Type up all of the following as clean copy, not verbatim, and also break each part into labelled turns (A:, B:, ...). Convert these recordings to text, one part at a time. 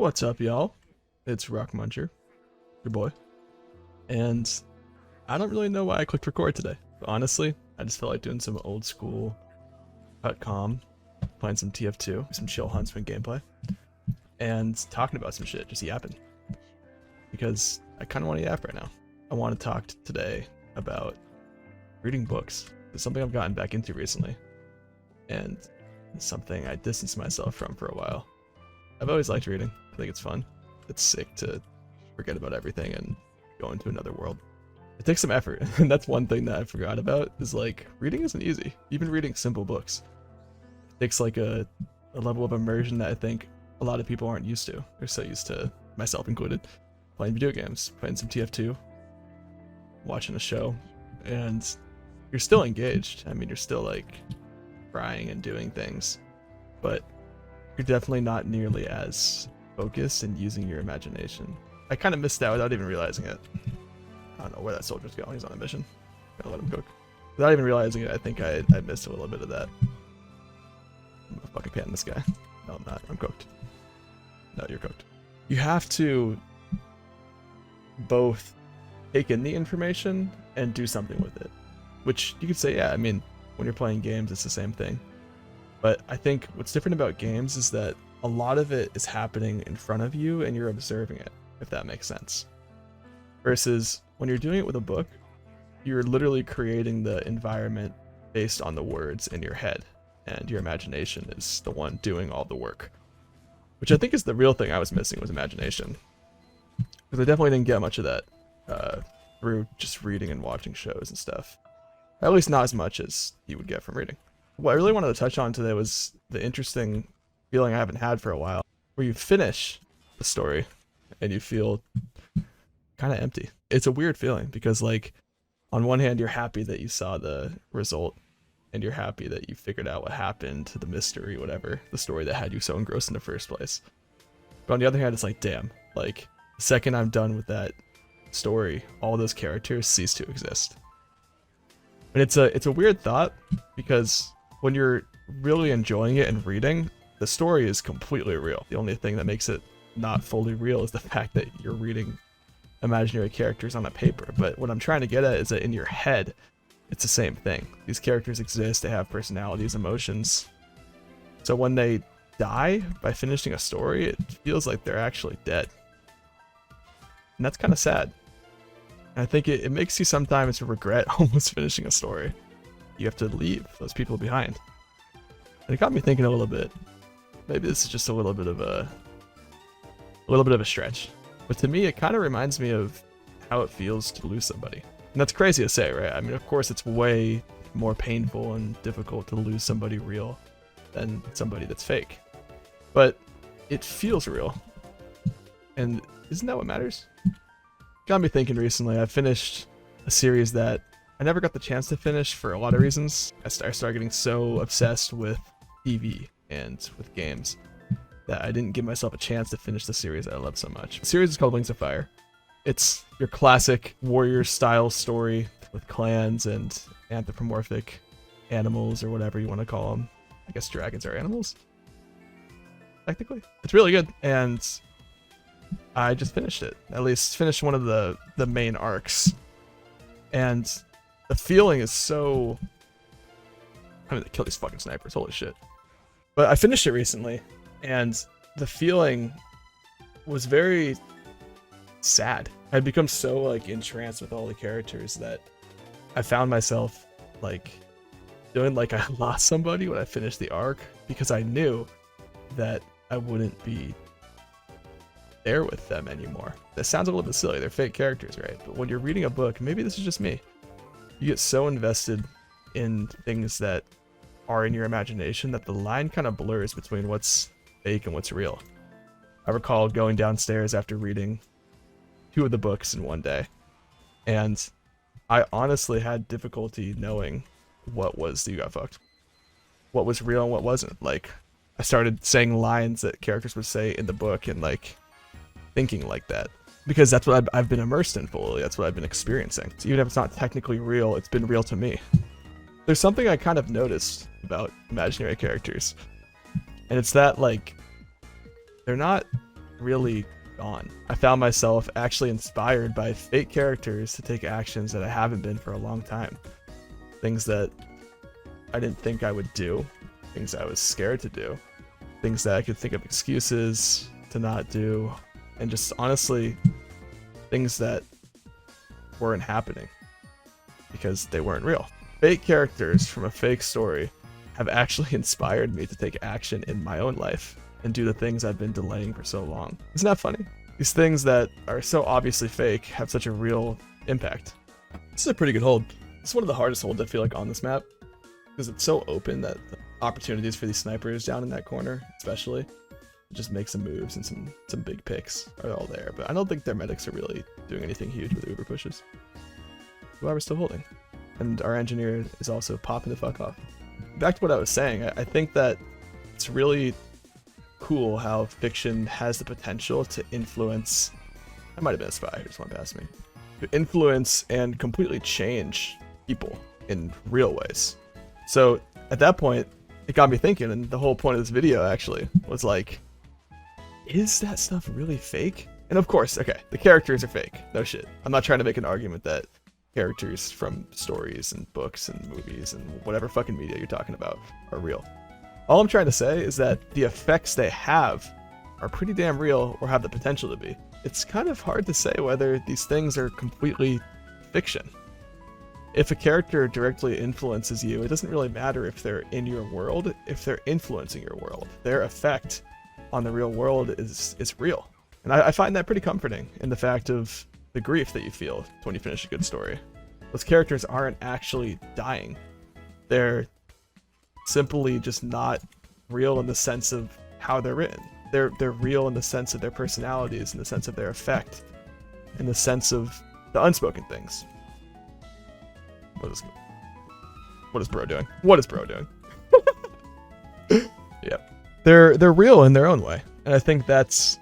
A: What's up, y'all? It's Rock Muncher, your boy. And I don't really know why I clicked record today. But honestly, I just felt like doing some old school cut calm, playing some TF2, some chill Huntsman gameplay, and talking about some shit, just yapping. Because I kind of want to yap right now. I want to talk today about reading books. It's something I've gotten back into recently, and it's something I distanced myself from for a while. I've always liked reading. I think it's fun. It's sick to forget about everything and go into another world. It takes some effort, and that's one thing that I forgot about, is like, reading isn't easy. Even reading simple books. It takes like a level of immersion that I think a lot of people aren't used to. They're so used to, myself included, playing video games, playing some TF2, watching a show, and you're still engaged. I mean, you're still like crying and doing things, but you're definitely not nearly as focused and using your imagination. I kind of missed that without even realizing it. I don't know where that soldier's going. He's on a mission. Gotta let him cook. Without even realizing it, I think I missed a little bit of that. I'm gonna fucking pan this guy. No, I'm not. I'm cooked. No, you're cooked. You have to both take in the information and do something with it. Which you could say, yeah, I mean, when you're playing games, it's the same thing. But I think what's different about games is that a lot of it is happening in front of you and you're observing it, if that makes sense. Versus when you're doing it with a book, you're literally creating the environment based on the words in your head, and your imagination is the one doing all the work. Which I think is the real thing I was missing, was imagination. Because I definitely didn't get much of that through just reading and watching shows and stuff. At least not as much as you would get from reading. What I really wanted to touch on today was the interesting feeling I haven't had for a while, where you finish the story and you feel kind of empty. It's a weird feeling because, like, on one hand, you're happy that you saw the result and you're happy that you figured out what happened, the mystery, whatever, the story that had you so engrossed in the first place. But on the other hand, it's like, damn, like, the second I'm done with that story, all those characters cease to exist. And it's a weird thought, because when you're really enjoying it and reading, the story is completely real. The only thing that makes it not fully real is the fact that you're reading imaginary characters on a paper. But what I'm trying to get at is that in your head, it's the same thing. These characters exist, they have personalities, emotions. So when they die by finishing a story, it feels like they're actually dead. And that's kind of sad. And I think it makes you sometimes regret almost finishing a story. You have to leave those people behind. And it got me thinking a little bit. Maybe this is just a little bit of a stretch. But to me, it kind of reminds me of how it feels to lose somebody. And that's crazy to say, right? I mean, of course, it's way more painful and difficult to lose somebody real than somebody that's fake. But it feels real. And isn't that what matters? Got me thinking recently. I finished a series that I never got the chance to finish for a lot of reasons. I started getting so obsessed with TV and with games that I didn't give myself a chance to finish the series that I love so much. The series is called Wings of Fire. It's your classic warrior style story with clans and anthropomorphic animals, or whatever you want to call them. I guess dragons are animals, technically. It's really good, and I just finished it. At least finished one of the main arcs. And the feeling is so... I mean, they kill these fucking snipers, holy shit. But I finished it recently, and the feeling was very sad. I'd become so, like, entranced with all the characters that I found myself, like, doing like I lost somebody when I finished the arc, because I knew that I wouldn't be there with them anymore. That sounds a little bit silly, they're fake characters, right? But when you're reading a book, maybe this is just me, you get so invested in things that are in your imagination that the line kind of blurs between what's fake and what's real. I recall going downstairs after reading 2 of the books in one day, and I honestly had difficulty knowing what was you got fucked, what was real and what wasn't. Like, I started saying lines that characters would say in the book and like thinking like that, because that's what I've been immersed in fully. That's what I've been experiencing. So even if it's not technically real, it's been real to me. There's something I kind of noticed about imaginary characters, and it's that, like, they're not really gone. I found myself actually inspired by fake characters to take actions that I haven't been for a long time. Things that I didn't think I would do, things I was scared to do, things that I could think of excuses to not do, and just honestly, things that weren't happening because they weren't real. Fake characters from a fake story have actually inspired me to take action in my own life and do the things I've been delaying for so long. Isn't that funny? These things that are so obviously fake have such a real impact. This is a pretty good hold. This is one of the hardest holds I feel like on this map because it's so open that the opportunities for these snipers down in that corner, especially, just make some moves and some big picks are all there. But I don't think their medics are really doing anything huge with Uber pushes. Why we're still holding. And our engineer is also popping the fuck off. Back to what I was saying, I think that it's really cool how fiction has the potential to influence. I might have been a spy who just went past me. To influence and completely change people in real ways. So at that point, it got me thinking, and the whole point of this video actually was like, is that stuff really fake? And of course, okay, the characters are fake. No shit. I'm not trying to make an argument that characters from stories and books and movies and whatever fucking media you're talking about are real. All I'm trying to say is that the effects they have are pretty damn real or have the potential to be. It's kind of hard to say whether these things are completely fiction. If a character directly influences you, it doesn't really matter if they're in your world, if they're influencing your world. Their effect on the real world is real. And I find that pretty comforting in the fact of the grief that you feel when you finish a good story. Those characters aren't actually dying. They're simply just not real in the sense of how they're written. They're real in the sense of their personalities, in the sense of their effect, in the sense of the unspoken things. What is bro doing? What is bro doing? Yeah. They're real in their own way. And I think that's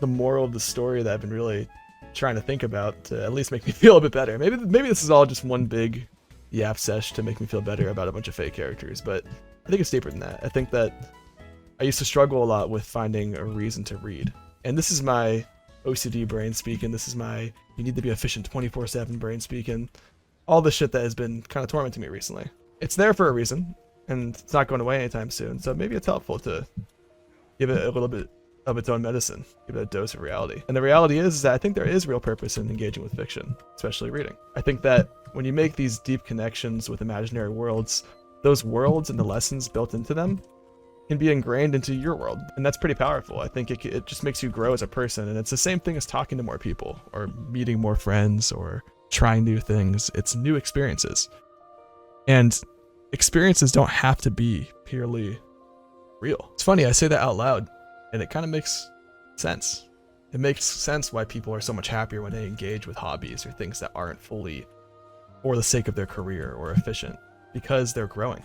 A: the moral of the story that I've been really trying to think about to at least make me feel a bit better. Maybe this is all just one big yap sesh to make me feel better about a bunch of fake characters, but I think it's deeper than that. I think that I used to struggle a lot with finding a reason to read. And this is my OCD brain speaking. This is my you need to be efficient 24/7 brain speaking. All the shit that has been kind of tormenting me recently. It's there for a reason, and it's not going away anytime soon. So maybe it's helpful to give it a little bit of its own medicine, give it a dose of reality. And the reality is that I think there is real purpose in engaging with fiction, especially reading. I think that when you make these deep connections with imaginary worlds, those worlds and the lessons built into them can be ingrained into your world. And that's pretty powerful. I think it just makes you grow as a person. And it's the same thing as talking to more people or meeting more friends or trying new things. It's new experiences. And experiences don't have to be purely real. It's funny, I say that out loud, and it kind of makes sense. It makes sense why people are so much happier when they engage with hobbies or things that aren't fully for the sake of their career or efficient, because they're growing.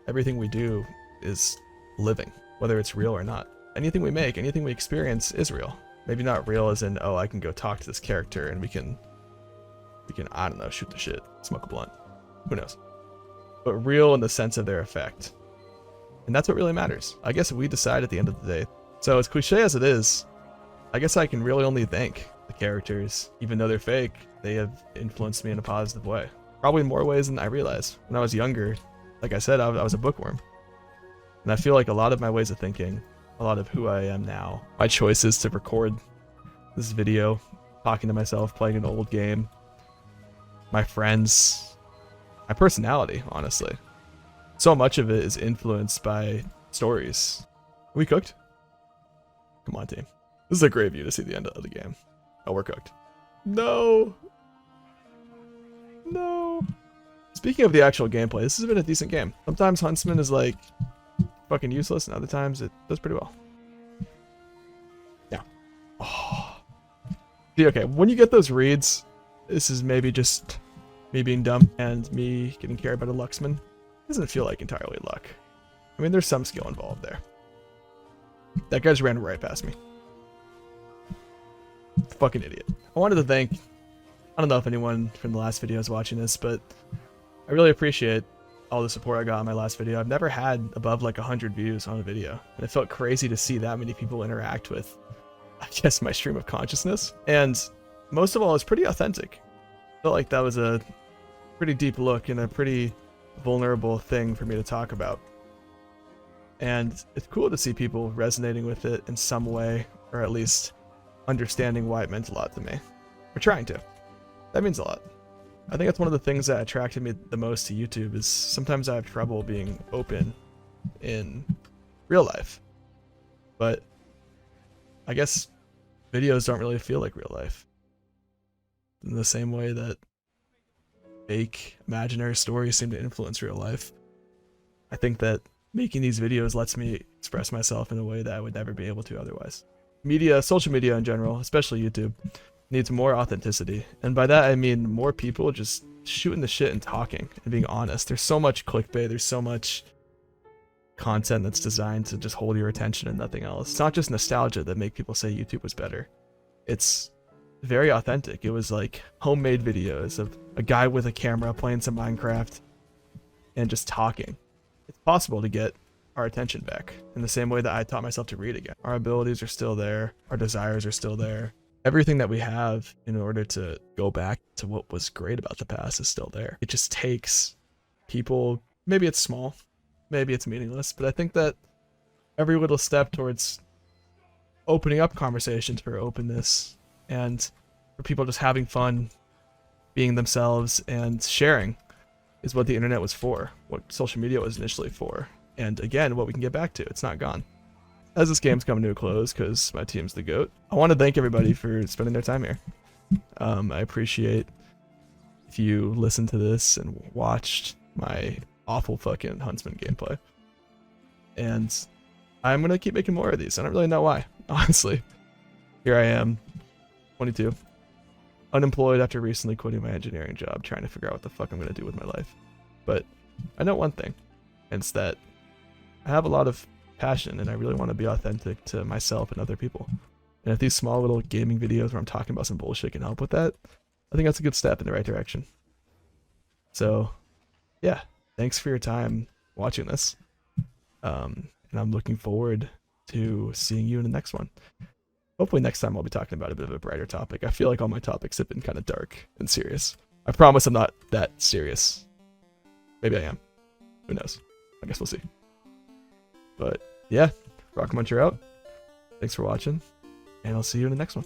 A: Everything we do is living, whether it's real or not. Anything we make, anything we experience is real. Maybe not real as in, oh, I can go talk to this character and we can, I don't know, shoot the shit, smoke a blunt. Who knows? But real in the sense of their effect. And that's what really matters. I guess we decide at the end of the day. So as cliche as it is, I guess I can really only thank the characters. Even though they're fake, they have influenced me in a positive way. Probably in more ways than I realized. When I was younger, like I said, I was a bookworm. And I feel like a lot of my ways of thinking, a lot of who I am now, my choices to record this video, talking to myself, playing an old game, my friends, my personality, honestly. So much of it is influenced by stories. Are we cooked? Come on, team. This is a great view to see the end of the game. Oh, we're cooked. No. No. Speaking of the actual gameplay, this has been a decent game. Sometimes Huntsman is like fucking useless, and other times it does pretty well. Yeah. Oh. See, okay, when you get those reads, this is maybe just me being dumb and me getting carried by the Luxman. It doesn't feel like entirely luck. I mean, there's some skill involved there. That guy's ran right past me. Fucking idiot. I wanted to thank, I don't know if anyone from the last video is watching this, but I really appreciate all the support I got on my last video. I've never had above like 100 views on a video, and it felt crazy to see that many people interact with I guess, my stream of consciousness. And most of all, it's pretty authentic. I felt like that was a pretty deep look and a pretty vulnerable thing for me to talk about. And it's cool to see people resonating with it in some way, or at least understanding why it meant a lot to me. Or trying to. That means a lot. I think that's one of the things that attracted me the most to YouTube is sometimes I have trouble being open in real life. But I guess videos don't really feel like real life. In the same way that fake imaginary stories seem to influence real life. I think that making these videos lets me express myself in a way that I would never be able to otherwise. Media, social media in general, especially YouTube, needs more authenticity. And by that I mean more people just shooting the shit and talking and being honest. There's so much clickbait, there's so much content that's designed to just hold your attention and nothing else. It's not just nostalgia that make people say YouTube was better. It's very authentic. It was like homemade videos of a guy with a camera playing some Minecraft and just talking. It's possible to get our attention back in the same way that I taught myself to read again. Our abilities are still there. Our desires are still there. Everything that we have in order to go back to what was great about the past is still there. It just takes people, maybe it's small, maybe it's meaningless, but I think that every little step towards opening up conversations for openness and for people just having fun, being themselves and sharing is what the internet was for, what social media was initially for. And again, what we can get back to, it's not gone. As this game's coming to a close, because my team's the GOAT, I want to thank everybody for spending their time here. I appreciate if you listened to this and watched my awful fucking Huntsman gameplay. And I'm going to keep making more of these. I don't really know why, honestly. Here I am, 22, unemployed after recently quitting my engineering job, trying to figure out what the fuck I'm going to do with my life. But I know one thing, and it's that I have a lot of passion and I really want to be authentic to myself and other people. And if these small little gaming videos where I'm talking about some bullshit can help with that, I think that's a good step in the right direction. So yeah, thanks for your time watching this. And I'm looking forward to seeing you in the next one. Hopefully next time I'll be talking about a bit of a brighter topic. I feel like all my topics have been kind of dark and serious. I promise I'm not that serious. Maybe I am. Who knows? I guess we'll see. But yeah, Rock Muncher out. Thanks for watching, and I'll see you in the next one.